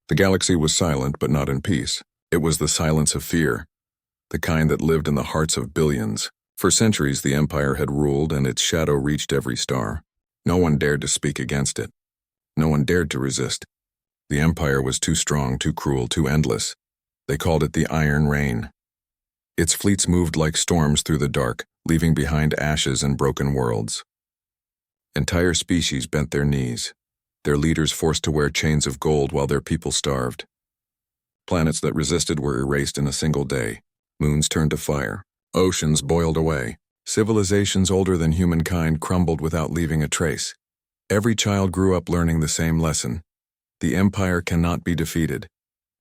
The galaxy was silent but not in peace. It was the silence of fear, the kind that lived in the hearts of billions. For centuries the Empire had ruled, and its shadow reached every star. No one dared to speak against it. No one dared to resist. The Empire was too strong, too cruel, too endless. They called it the Iron Rain. Its fleets moved like storms through the dark, leaving behind ashes and broken worlds. Entire species bent their knees, their leaders forced to wear chains of gold while their people starved. Planets that resisted were erased in a single day. Moons turned to fire. Oceans boiled away. Civilizations older than humankind crumbled without leaving a trace. Every child grew up learning the same lesson. The Empire cannot be defeated.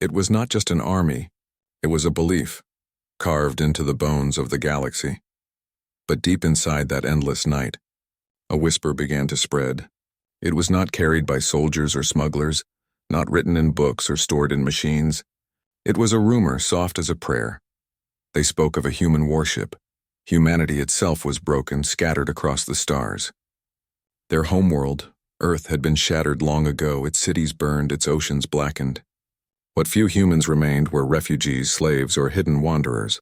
It was not just an army. It was a belief, carved into the bones of the galaxy. But deep inside that endless night, a whisper began to spread. It was not carried by soldiers or smugglers, not written in books or stored in machines. It was a rumor soft as a prayer. They spoke of a human warship. Humanity itself was broken, scattered across the stars. Their homeworld, Earth, had been shattered long ago, its cities burned, its oceans blackened. What few humans remained were refugees, slaves, or hidden wanderers.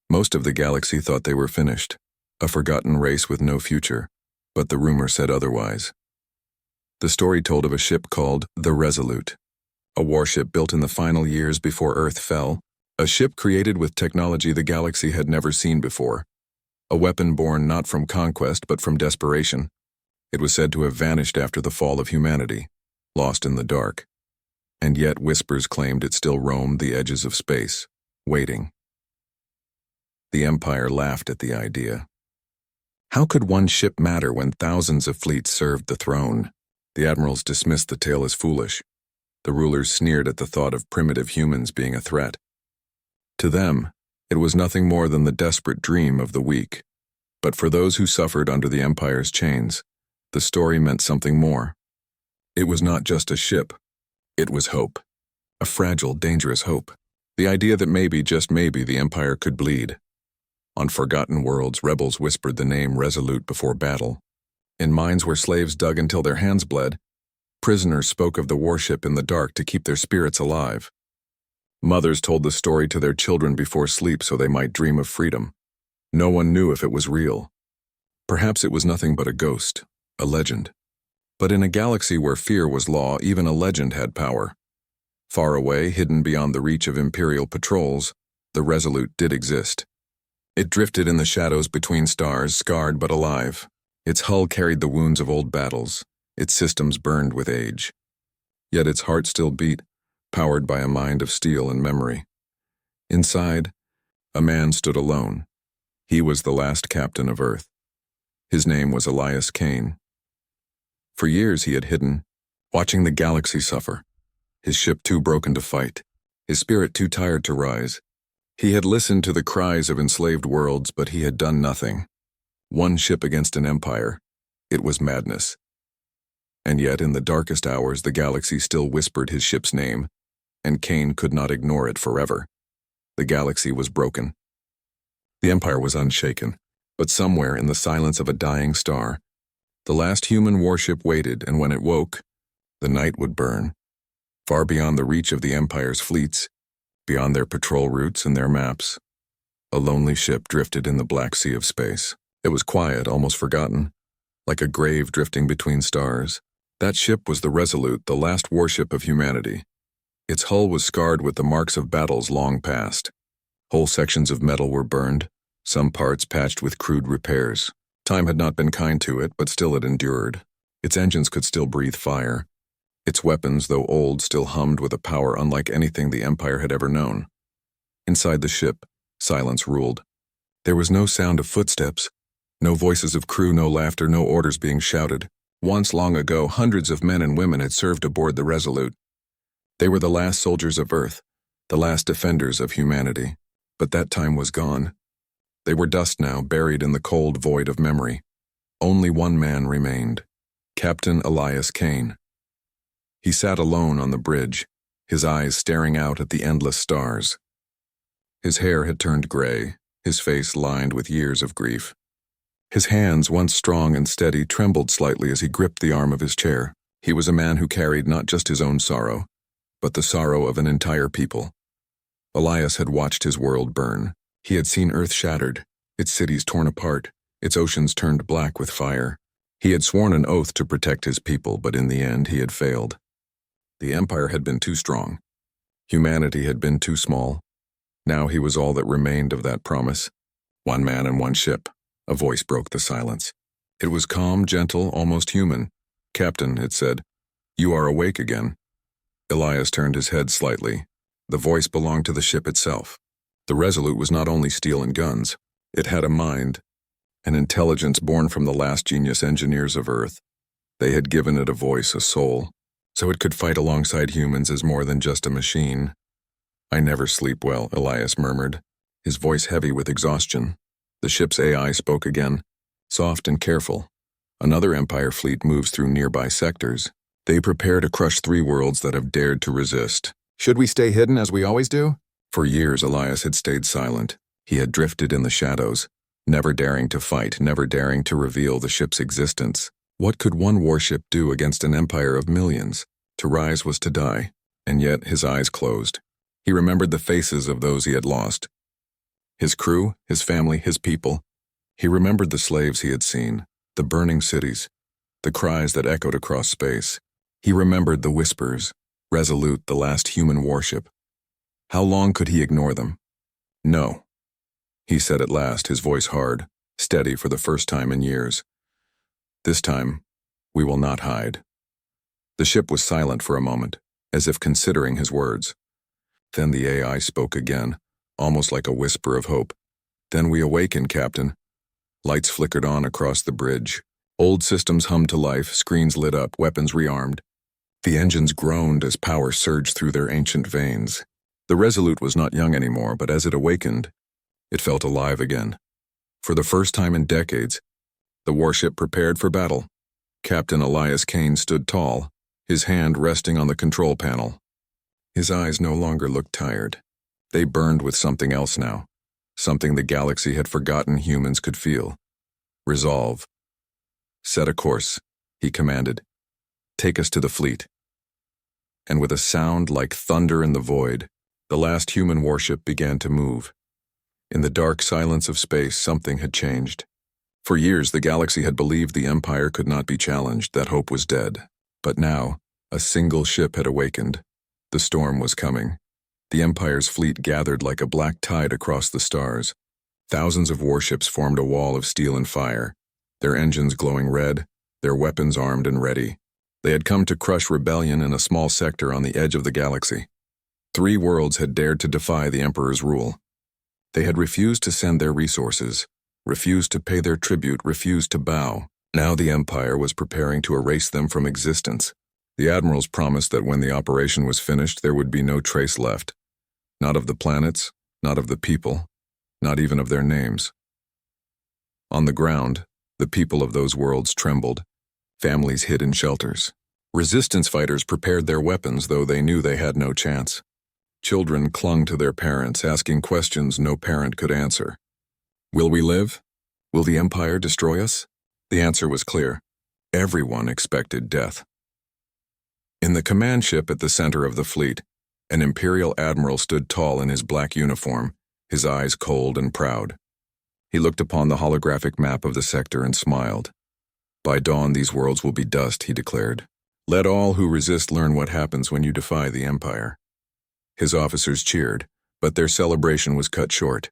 Most of the galaxy thought they were finished, a forgotten race with no future, but the rumor said otherwise. The story told of a ship called the Resolute, a warship built in the final years before Earth fell, a ship created with technology the galaxy had never seen before, a weapon born not from conquest but from desperation. It was said to have vanished after the fall of humanity, lost in the dark. And yet whispers claimed it still roamed the edges of space, waiting. The Empire laughed at the idea. How could one ship matter when thousands of fleets served the throne? The admirals dismissed the tale as foolish. The rulers sneered at the thought of primitive humans being a threat. To them, it was nothing more than the desperate dream of the weak. But for those who suffered under the Empire's chains, the story meant something more. It was not just a ship. It was hope. A fragile, dangerous hope. The idea that maybe, just maybe, the Empire could bleed. On forgotten worlds, rebels whispered the name Resolute before battle. In mines where slaves dug until their hands bled, prisoners spoke of the warship in the dark to keep their spirits alive. Mothers told the story to their children before sleep so they might dream of freedom. No one knew if it was real. Perhaps it was nothing but a ghost, a legend. But in a galaxy where fear was law, even a legend had power. Far away, hidden beyond the reach of Imperial patrols, the Resolute did exist. It drifted in the shadows between stars, scarred but alive. Its hull carried the wounds of old battles. Its systems burned with age. Yet its heart still beat, powered by a mind of steel and memory. Inside, a man stood alone. He was the last captain of Earth. His name was Elias Kane. For years he had hidden, watching the galaxy suffer, his ship too broken to fight, his spirit too tired to rise. He had listened to the cries of enslaved worlds, but he had done nothing. One ship against an empire. It was madness. And yet in the darkest hours the galaxy still whispered his ship's name, and Kane could not ignore it forever. The galaxy was broken. The Empire was unshaken, but somewhere in the silence of a dying star, the last human warship waited, and when it woke, the night would burn. Far beyond the reach of the Empire's fleets, beyond their patrol routes and their maps, a lonely ship drifted in the black sea of space. It was quiet, almost forgotten, like a grave drifting between stars. That ship was the Resolute, the last warship of humanity. Its hull was scarred with the marks of battles long past. Whole sections of metal were burned, some parts patched with crude repairs. Time had not been kind to it, but still it endured. Its engines could still breathe fire. Its weapons, though old, still hummed with a power unlike anything the Empire had ever known. Inside the ship, silence ruled. There was no sound of footsteps, no voices of crew, no laughter, no orders being shouted. Once long ago, hundreds of men and women had served aboard the Resolute. They were the last soldiers of Earth, the last defenders of humanity. But that time was gone. They were dust now, buried in the cold void of memory. Only one man remained, Captain Elias Kane. He sat alone on the bridge, his eyes staring out at the endless stars. His hair had turned gray, his face lined with years of grief. His hands, once strong and steady, trembled slightly as he gripped the arm of his chair. He was a man who carried not just his own sorrow, but the sorrow of an entire people. Elias had watched his world burn. He had seen Earth shattered, its cities torn apart, its oceans turned black with fire. He had sworn an oath to protect his people, but in the end he had failed. The Empire had been too strong. Humanity had been too small. Now he was all that remained of that promise. One man and one ship. A voice broke the silence. It was calm, gentle, almost human. "Captain," it said, "you are awake again." Elias turned his head slightly. The voice belonged to the ship itself. The Resolute was not only steel and guns. It had a mind, an intelligence born from the last genius engineers of Earth. They had given it a voice, a soul, so it could fight alongside humans as more than just a machine. "I never sleep well," Elias murmured, his voice heavy with exhaustion. The ship's AI spoke again, soft and careful. "Another Empire fleet moves through nearby sectors. They prepare to crush 3 worlds that have dared to resist. Should we stay hidden as we always do?" For years, Elias had stayed silent. He had drifted in the shadows, never daring to fight, never daring to reveal the ship's existence. What could one warship do against an empire of millions? To rise was to die, and yet his eyes closed. He remembered the faces of those he had lost. His crew, his family, his people. He remembered the slaves he had seen, the burning cities, the cries that echoed across space. He remembered the whispers, Resolute, the last human warship. How long could he ignore them? "No," he said at last, his voice hard, steady for the first time in years. "This time, we will not hide." The ship was silent for a moment, as if considering his words. Then the AI spoke again, almost like a whisper of hope. "Then we awaken, Captain." Lights flickered on across the bridge. Old systems hummed to life, screens lit up, weapons rearmed. The engines groaned as power surged through their ancient veins. The Resolute was not young anymore, but as it awakened, it felt alive again. For the first time in decades, the warship prepared for battle. Captain Elias Kane stood tall, his hand resting on the control panel. His eyes no longer looked tired. They burned with something else now, something the galaxy had forgotten humans could feel. "Resolve. Set a course," he commanded. "Take us to the fleet." And with a sound like thunder in the void, the last human warship began to move. In the dark silence of space, something had changed. For years, the galaxy had believed the Empire could not be challenged, that hope was dead. But now, a single ship had awakened. The storm was coming. The Empire's fleet gathered like a black tide across the stars. Thousands of warships formed a wall of steel and fire, their engines glowing red, their weapons armed and ready. They had come to crush rebellion in a small sector on the edge of the galaxy. 3 worlds had dared to defy the Emperor's rule. They had refused to send their resources, refused to pay their tribute, refused to bow. Now the Empire was preparing to erase them from existence. The admirals promised that when the operation was finished, there would be no trace left. Not of the planets, not of the people, not even of their names. On the ground, the people of those worlds trembled. Families hid in shelters. Resistance fighters prepared their weapons, though they knew they had no chance. Children clung to their parents, asking questions no parent could answer. Will we live? Will the Empire destroy us? The answer was clear. Everyone expected death. In the command ship at the center of the fleet, an Imperial admiral stood tall in his black uniform, his eyes cold and proud. He looked upon the holographic map of the sector and smiled. "By dawn, these worlds will be dust," he declared. "Let all who resist learn what happens when you defy the Empire." His officers cheered, but their celebration was cut short.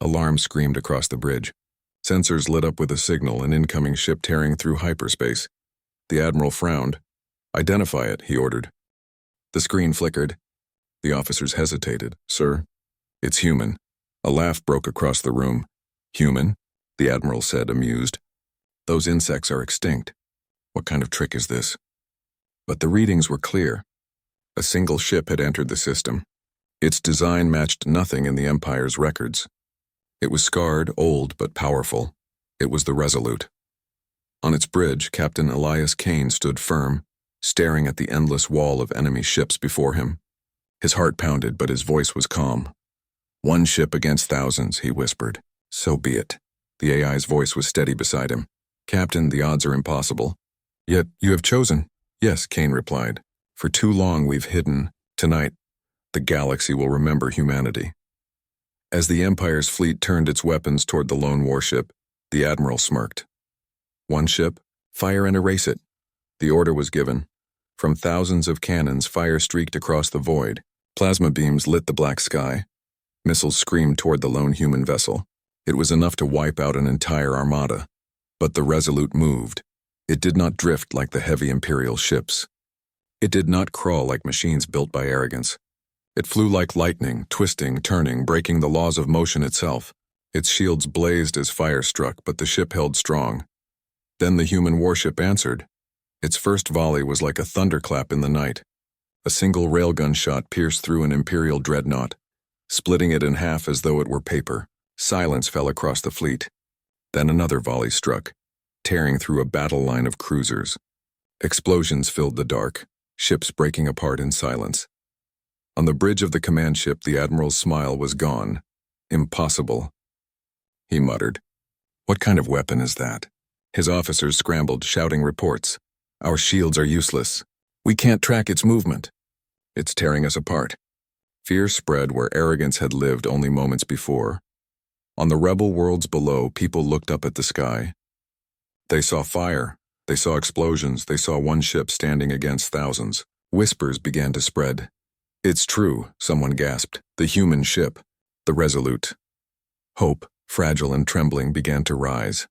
Alarms screamed across the bridge. Sensors lit up with a signal, an incoming ship tearing through hyperspace. The admiral frowned. "Identify it," he ordered. The screen flickered. The officers hesitated. "Sir?" "It's human." A laugh broke across the room. "Human?" the admiral said, amused. "Those insects are extinct. What kind of trick is this?" But the readings were clear. A single ship had entered the system. Its design matched nothing in the Empire's records. It was scarred, old, but powerful. It was the Resolute. On its bridge, Captain Elias Kane stood firm, staring at the endless wall of enemy ships before him. His heart pounded, but his voice was calm. "One ship against thousands," he whispered. "So be it." The AI's voice was steady beside him. "Captain, the odds are impossible." "Yet you have chosen." "Yes," Kane replied. "For too long we've hidden, Tonight, the galaxy will remember humanity. As the Empire's fleet turned its weapons toward the lone warship, the Admiral smirked. One ship, fire and erase it. The order was given. From thousands of cannons, fire streaked across the void. Plasma beams lit the black sky. Missiles screamed toward the lone human vessel. It was enough to wipe out an entire armada. But the Resolute moved. It did not drift like the heavy Imperial ships. It did not crawl like machines built by arrogance. It flew like lightning, twisting, turning, breaking the laws of motion itself. Its shields blazed as fire struck, but the ship held strong. Then the human warship answered. Its first volley was like a thunderclap in the night. A single railgun shot pierced through an Imperial dreadnought, splitting it in half as though it were paper. Silence fell across the fleet. Then another volley struck, tearing through a battle line of cruisers. Explosions filled the dark, ships breaking apart in silence. On the bridge of the command ship, the Admiral's smile was gone. Impossible. He muttered. What kind of weapon is that? His officers scrambled, shouting reports. Our shields are useless. We can't track its movement. It's tearing us apart. Fear spread where arrogance had lived only moments before. On the rebel worlds below, people looked up at the sky. They saw fire. They saw explosions. They saw one ship standing against thousands. Whispers began to spread. It's true, someone gasped. The human ship. The Resolute. Hope, fragile and trembling, began to rise.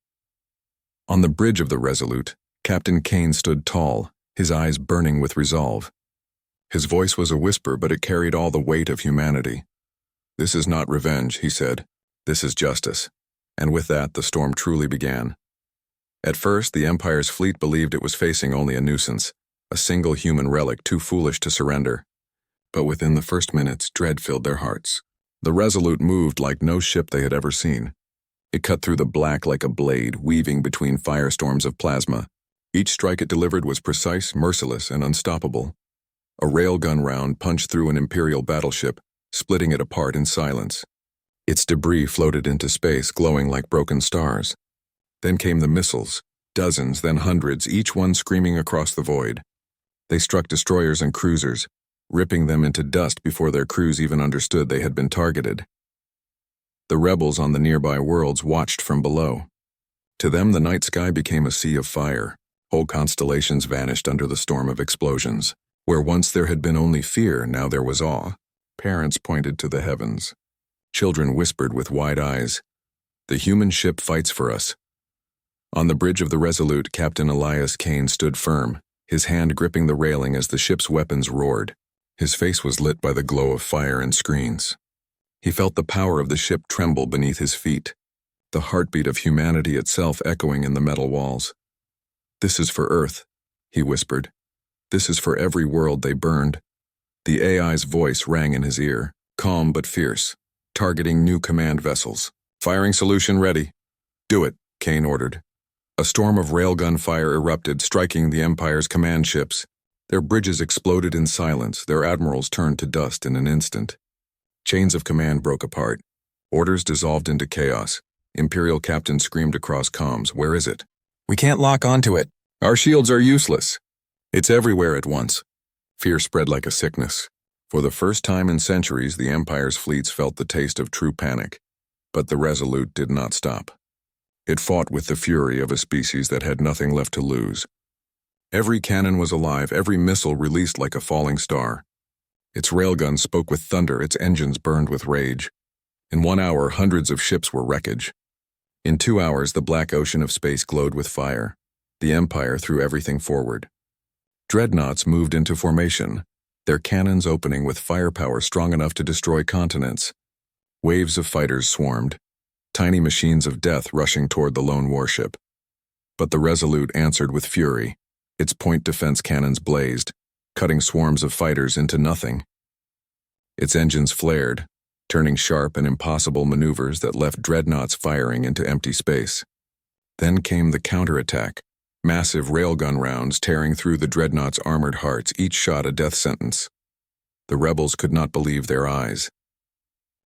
On the bridge of the Resolute, Captain Kane stood tall, his eyes burning with resolve. His voice was a whisper, but it carried all the weight of humanity. This is not revenge, he said. This is justice. And with that, the storm truly began. At first, the Empire's fleet believed it was facing only a nuisance, a single human relic too foolish to surrender. But within the first minutes, dread filled their hearts. The Resolute moved like no ship they had ever seen. It cut through the black like a blade, weaving between firestorms of plasma. Each strike it delivered was precise, merciless, and unstoppable. A railgun round punched through an Imperial battleship, splitting it apart in silence. Its debris floated into space, glowing like broken stars. Then came the missiles, dozens, then hundreds, each one screaming across the void. They struck destroyers and cruisers, ripping them into dust before their crews even understood they had been targeted. The rebels on the nearby worlds watched from below. To them, the night sky became a sea of fire. Whole constellations vanished under the storm of explosions. Where once there had been only fear, now there was awe. Parents pointed to the heavens. Children whispered with wide eyes, "The human ship fights for us." On the bridge of the Resolute, Captain Elias Kane stood firm, his hand gripping the railing as the ship's weapons roared. His face was lit by the glow of fire and screens. He felt the power of the ship tremble beneath his feet, the heartbeat of humanity itself echoing in the metal walls. "This is for Earth," he whispered. "This is for every world they burned." The AI's voice rang in his ear, calm but fierce, targeting new command vessels. "Firing solution ready." "Do it," Kane ordered. A storm of railgun fire erupted, striking the Empire's command ships. Their bridges exploded in silence, their admirals turned to dust in an instant. Chains of command broke apart. Orders dissolved into chaos. Imperial captains screamed across comms, "Where is it?" "We can't lock onto it. Our shields are useless." "It's everywhere at once." Fear spread like a sickness. For the first time in centuries, the Empire's fleets felt the taste of true panic. But the Resolute did not stop. It fought with the fury of a species that had nothing left to lose. Every cannon was alive, every missile released like a falling star. Its railguns spoke with thunder, its engines burned with rage. In 1 hour, hundreds of ships were wreckage. In 2 hours, the black ocean of space glowed with fire. The Empire threw everything forward. Dreadnoughts moved into formation, their cannons opening with firepower strong enough to destroy continents. Waves of fighters swarmed, tiny machines of death rushing toward the lone warship. But the Resolute answered with fury. Its point defense cannons blazed, cutting swarms of fighters into nothing. Its engines flared, turning sharp and impossible maneuvers that left dreadnoughts firing into empty space. Then came the counterattack, massive railgun rounds tearing through the dreadnoughts' armored hearts, each shot a death sentence. The rebels could not believe their eyes.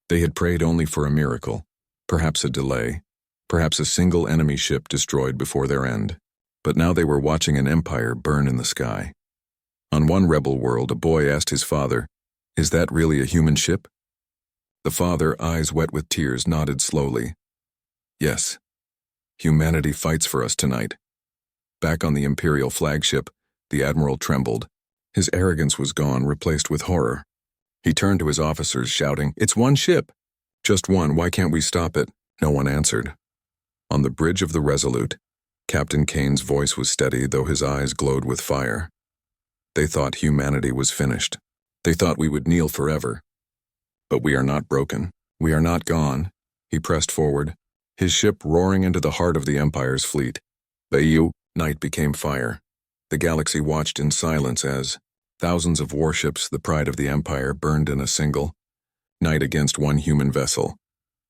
They had prayed only for a miracle, perhaps a delay, perhaps a single enemy ship destroyed before their end. But now they were watching an empire burn in the sky. On one rebel world, a boy asked his father, Is that really a human ship? The father, eyes wet with tears, nodded slowly. Yes. Humanity fights for us tonight. Back on the Imperial flagship, the Admiral trembled. His arrogance was gone, replaced with horror. He turned to his officers, shouting, "It's one ship! Just one, why can't we stop it?" No one answered. On the bridge of the Resolute, Captain Kane's voice was steady, though his eyes glowed with fire. They thought humanity was finished. They thought we would kneel forever. But we are not broken. We are not gone. He pressed forward, his ship roaring into the heart of the Empire's fleet. Night became fire. The galaxy watched in silence as thousands of warships, the pride of the Empire, burned in a single night against one human vessel.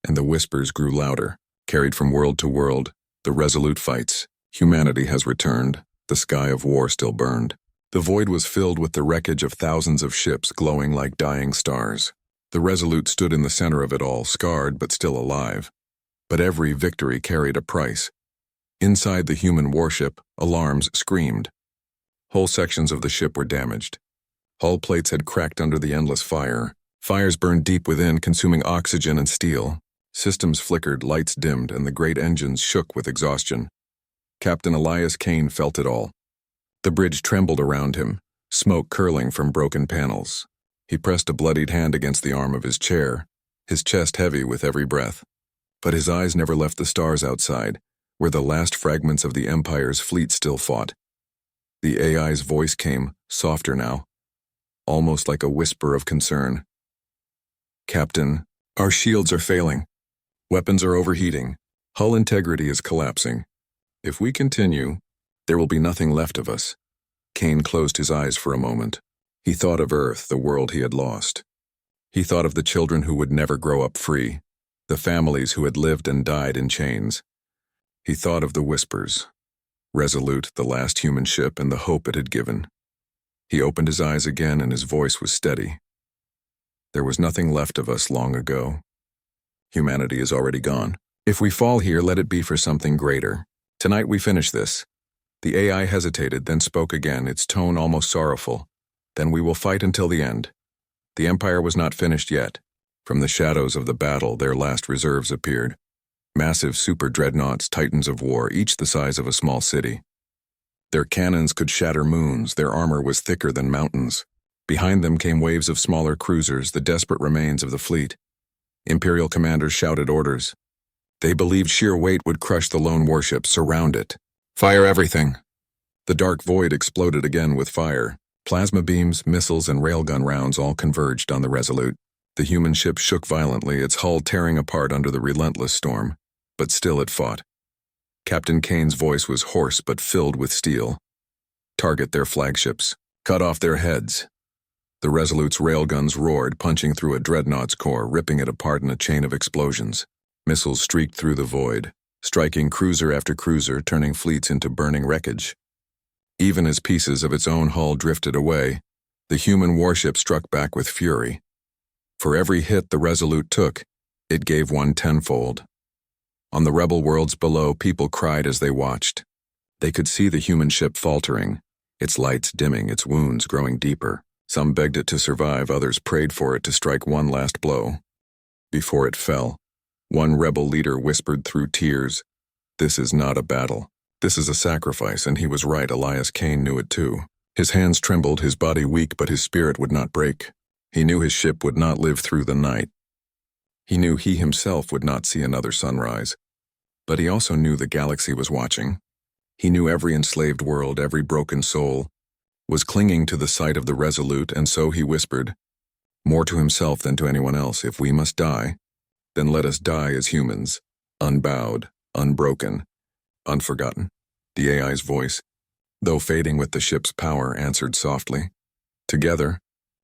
And the whispers grew louder, carried from world to world. The Resolute fights. Humanity has returned. The sky of war still burned. The void was filled with the wreckage of thousands of ships glowing like dying stars. The Resolute stood in the center of it all, scarred but still alive. But every victory carried a price. Inside the human warship, alarms screamed. Whole sections of the ship were damaged. Hull plates had cracked under the endless fire. Fires burned deep within, consuming oxygen and steel. Systems flickered, lights dimmed, and the great engines shook with exhaustion. Captain Elias Kane felt it all. The bridge trembled around him, smoke curling from broken panels. He pressed a bloodied hand against the arm of his chair, his chest heavy with every breath. But his eyes never left the stars outside, where the last fragments of the Empire's fleet still fought. The AI's voice came, softer now, almost like a whisper of concern. "Captain, our shields are failing. Weapons are overheating. Hull integrity is collapsing. If we continue, there will be nothing left of us." Kane closed his eyes for a moment. He thought of Earth, the world he had lost. He thought of the children who would never grow up free, the families who had lived and died in chains. He thought of the whispers, Resolute, the last human ship, and the hope it had given. He opened his eyes again and his voice was steady. "There was nothing left of us long ago. Humanity is already gone. If we fall here, let it be for something greater. Tonight we finish this." The AI hesitated, then spoke again, its tone almost sorrowful. "Then we will fight until the end." The Empire was not finished yet. From the shadows of the battle, their last reserves appeared. Massive super dreadnoughts, titans of war, each the size of a small city. Their cannons could shatter moons, their armor was thicker than mountains. Behind them came waves of smaller cruisers, the desperate remains of the fleet. Imperial commanders shouted orders. They believed sheer weight would crush the lone warship. Surround it. Fire everything. The dark void exploded again with fire. Plasma beams, missiles, and railgun rounds all converged on the Resolute. The human ship shook violently, its hull tearing apart under the relentless storm. But still it fought. Captain Kane's voice was hoarse but filled with steel. "Target their flagships. Cut off their heads." The Resolute's railguns roared, punching through a dreadnought's core, ripping it apart in a chain of explosions. Missiles streaked through the void, striking cruiser after cruiser, turning fleets into burning wreckage. Even as pieces of its own hull drifted away, the human warship struck back with fury. For every hit the Resolute took, it gave one tenfold. On the rebel worlds below, people cried as they watched. They could see the human ship faltering, its lights dimming, its wounds growing deeper. Some begged it to survive, others prayed for it to strike one last blow. Before it fell, one rebel leader whispered through tears, "This is not a battle. This is a sacrifice," and he was right. Elias Kane knew it too. His hands trembled, his body weak, but his spirit would not break. He knew his ship would not live through the night. He knew he himself would not see another sunrise. But he also knew the galaxy was watching. He knew every enslaved world, every broken soul, was clinging to the sight of the Resolute, and so he whispered, more to himself than to anyone else, "If we must die, then let us die as humans, unbowed, unbroken, unforgotten." The AI's voice, though fading with the ship's power, answered softly. Together,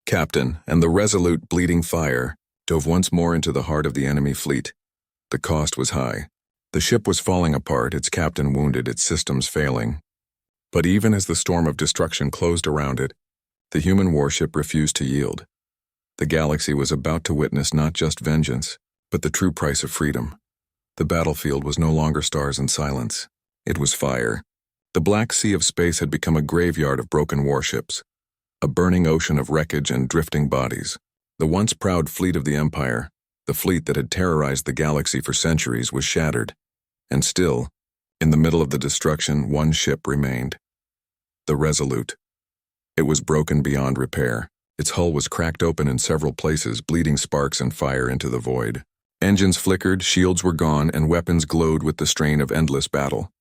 Captain and the Resolute, bleeding fire, dove once more into the heart of the enemy fleet. The cost was high. The ship was falling apart, its captain wounded, its systems failing. But even as the storm of destruction closed around it, the human warship refused to yield. The galaxy was about to witness not just vengeance, but the true price of freedom. The battlefield was no longer stars and silence. It was fire. The black sea of space had become a graveyard of broken warships, a burning ocean of wreckage and drifting bodies. The once proud fleet of the Empire, the fleet that had terrorized the galaxy for centuries, was shattered. And still, in the middle of the destruction, one ship remained. The Resolute. It was broken beyond repair. Its hull was cracked open in several places, bleeding sparks and fire into the void. Engines flickered, shields were gone, and weapons glowed with the strain of endless battle.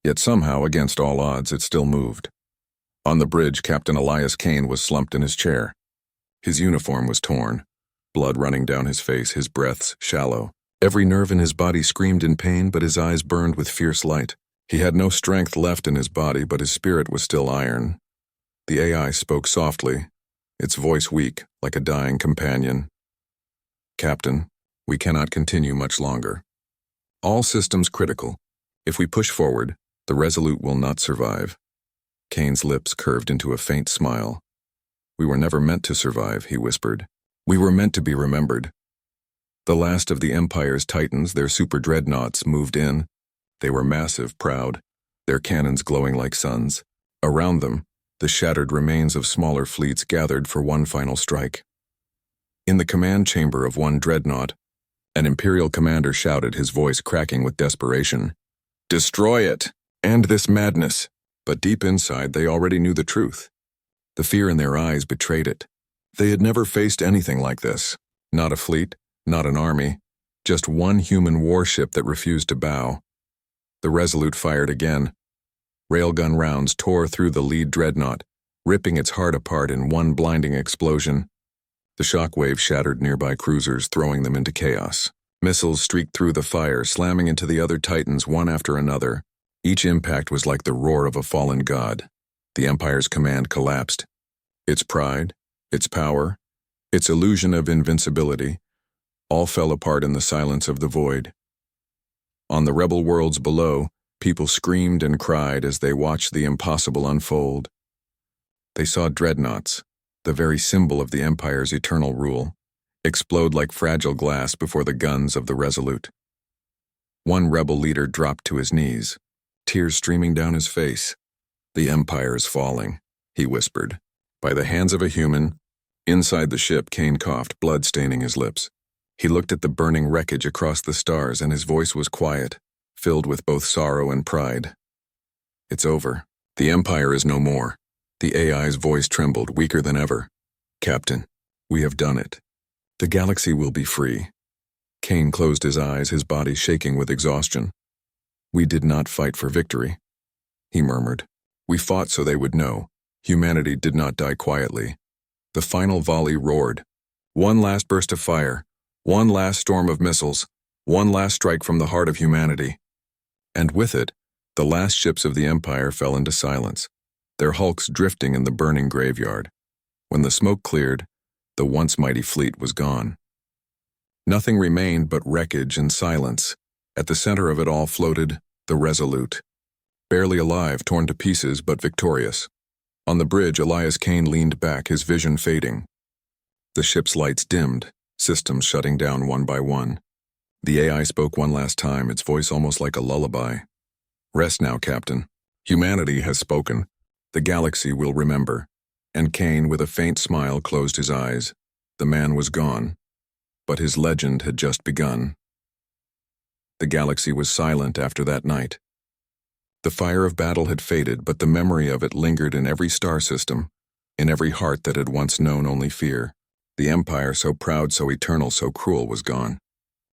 Yet somehow, against all odds, it still moved. On the bridge, Captain Elias Kane was slumped in his chair. His uniform was torn, blood running down his face, his breaths shallow. Every nerve in his body screamed in pain, but his eyes burned with fierce light. He had no strength left in his body, but his spirit was still iron. The AI spoke softly, its voice weak, like a dying companion. "Captain, we cannot continue much longer. All systems critical. If we push forward, the Resolute will not survive." Kane's lips curved into a faint smile. "We were never meant to survive," he whispered. "We were meant to be remembered." The last of the Empire's titans, their super dreadnoughts, moved in. They were massive, proud, their cannons glowing like suns. Around them, the shattered remains of smaller fleets gathered for one final strike. In the command chamber of one dreadnought, an Imperial commander shouted, his voice cracking with desperation, "Destroy it! End this madness!" But deep inside, they already knew the truth. The fear in their eyes betrayed it. They had never faced anything like this. Not a fleet, not an army, just one human warship that refused to bow. The Resolute fired again. Railgun rounds tore through the lead dreadnought, ripping its heart apart in one blinding explosion. The shockwave shattered nearby cruisers, throwing them into chaos. Missiles streaked through the fire, slamming into the other titans one after another. Each impact was like the roar of a fallen god. The Empire's command collapsed. Its pride, its power, its illusion of invincibility, all fell apart in the silence of the void. On the rebel worlds below, people screamed and cried as they watched the impossible unfold. They saw dreadnoughts, the very symbol of the Empire's eternal rule, explode like fragile glass before the guns of the Resolute. One rebel leader dropped to his knees, tears streaming down his face. "The Empire is falling," he whispered. "By the hands of a human." Inside the ship, Kane coughed, blood staining his lips. He looked at the burning wreckage across the stars, and his voice was quiet, filled with both sorrow and pride. "It's over. The Empire is no more." The AI's voice trembled, weaker than ever. "Captain, we have done it. The galaxy will be free." Kane closed his eyes, his body shaking with exhaustion. "We did not fight for victory," he murmured. "We fought so they would know. Humanity did not die quietly." The final volley roared. One last burst of fire, one last storm of missiles, one last strike from the heart of humanity. And with it, the last ships of the Empire fell into silence, their hulks drifting in the burning graveyard. When the smoke cleared, the once mighty fleet was gone. Nothing remained but wreckage and silence. At the center of it all floated the Resolute, barely alive, torn to pieces, but victorious. On the bridge, Elias Kane leaned back, his vision fading. The ship's lights dimmed, systems shutting down one by one. The AI spoke one last time, its voice almost like a lullaby. "Rest now, Captain. Humanity has spoken. The galaxy will remember." And Kane, with a faint smile, closed his eyes. The man was gone, but his legend had just begun. The galaxy was silent after that night. The fire of battle had faded, but the memory of it lingered in every star system, in every heart that had once known only fear. The Empire, so proud, so eternal, so cruel, was gone.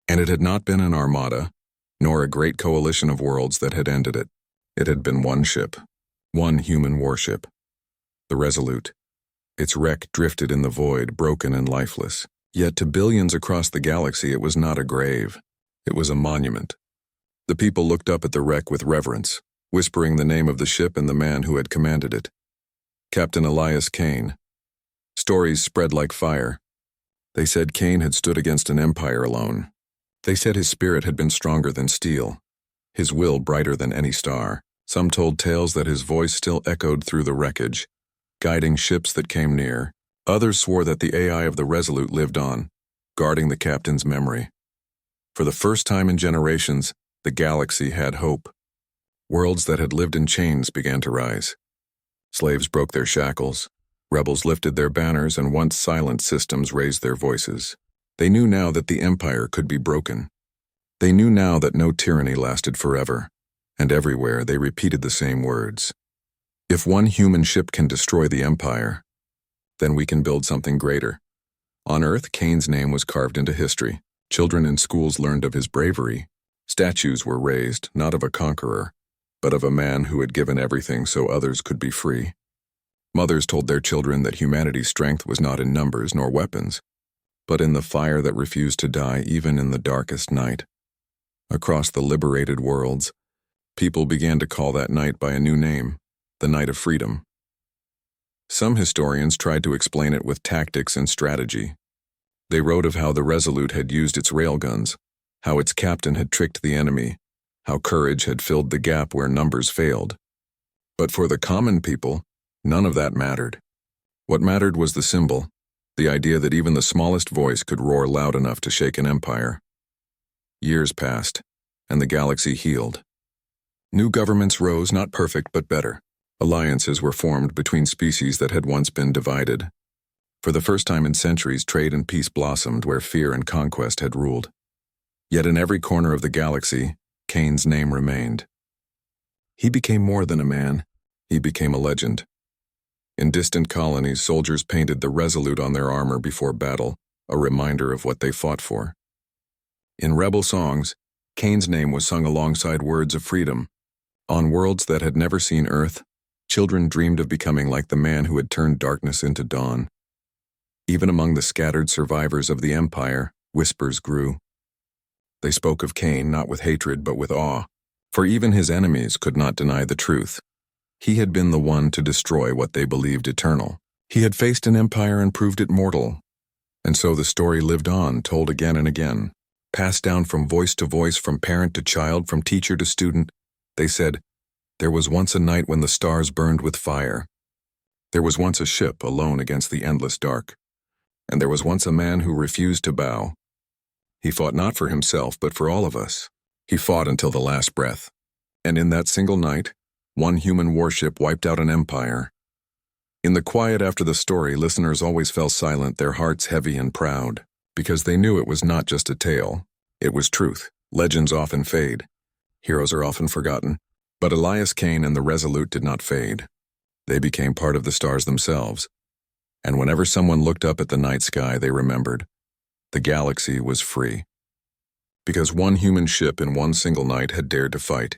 And it had not been an armada, nor a great coalition of worlds that had ended it. It had been one ship, one human warship, the Resolute. Its wreck drifted in the void, broken and lifeless. Yet to billions across the galaxy, it was not a grave. It was a monument. The people looked up at the wreck with reverence, whispering the name of the ship and the man who had commanded it. Captain Elias Kane. Stories spread like fire. They said Kane had stood against an empire alone. They said his spirit had been stronger than steel, his will brighter than any star. Some told tales that his voice still echoed through the wreckage, guiding ships that came near. Others swore that the AI of the Resolute lived on, guarding the captain's memory. For the first time in generations, the galaxy had hope. Worlds that had lived in chains began to rise. Slaves broke their shackles. Rebels lifted their banners and once silent systems raised their voices. They knew now that the Empire could be broken. They knew now that no tyranny lasted forever, and everywhere they repeated the same words. If one human ship can destroy the Empire, then we can build something greater. On Earth, Kane's name was carved into history. Children in schools learned of his bravery. Statues were raised, not of a conqueror, but of a man who had given everything so others could be free. Mothers told their children that humanity's strength was not in numbers nor weapons, but in the fire that refused to die even in the darkest night. Across the liberated worlds, people began to call that night by a new name, the Night of Freedom. Some historians tried to explain it with tactics and strategy. They wrote of how the Resolute had used its railguns, how its captain had tricked the enemy, how courage had filled the gap where numbers failed. But for the common people, none of that mattered. What mattered was the symbol, the idea that even the smallest voice could roar loud enough to shake an empire. Years passed, and the galaxy healed. New governments rose, not perfect but better. Alliances were formed between species that had once been divided. For the first time in centuries, trade and peace blossomed where fear and conquest had ruled. Yet in every corner of the galaxy, Kane's name remained. He became more than a man. He became a legend. In distant colonies, soldiers painted the Resolute on their armor before battle, a reminder of what they fought for. In rebel songs, Kane's name was sung alongside words of freedom. On worlds that had never seen Earth, children dreamed of becoming like the man who had turned darkness into dawn. Even among the scattered survivors of the Empire, whispers grew. They spoke of Kane not with hatred but with awe, for even his enemies could not deny the truth. He had been the one to destroy what they believed eternal. He had faced an empire and proved it mortal. And so the story lived on, told again and again, passed down from voice to voice, from parent to child, from teacher to student. They said, "There was once a night when the stars burned with fire. There was once a ship alone against the endless dark. And there was once a man who refused to bow. He fought not for himself, but for all of us. He fought until the last breath. And in that single night, one human warship wiped out an empire." In the quiet after the story, listeners always fell silent, their hearts heavy and proud, because they knew it was not just a tale. It was truth. Legends often fade. Heroes are often forgotten. But Elias Kane and the Resolute did not fade. They became part of the stars themselves. And whenever someone looked up at the night sky, they remembered. The galaxy was free. Because one human ship in one single night had dared to fight.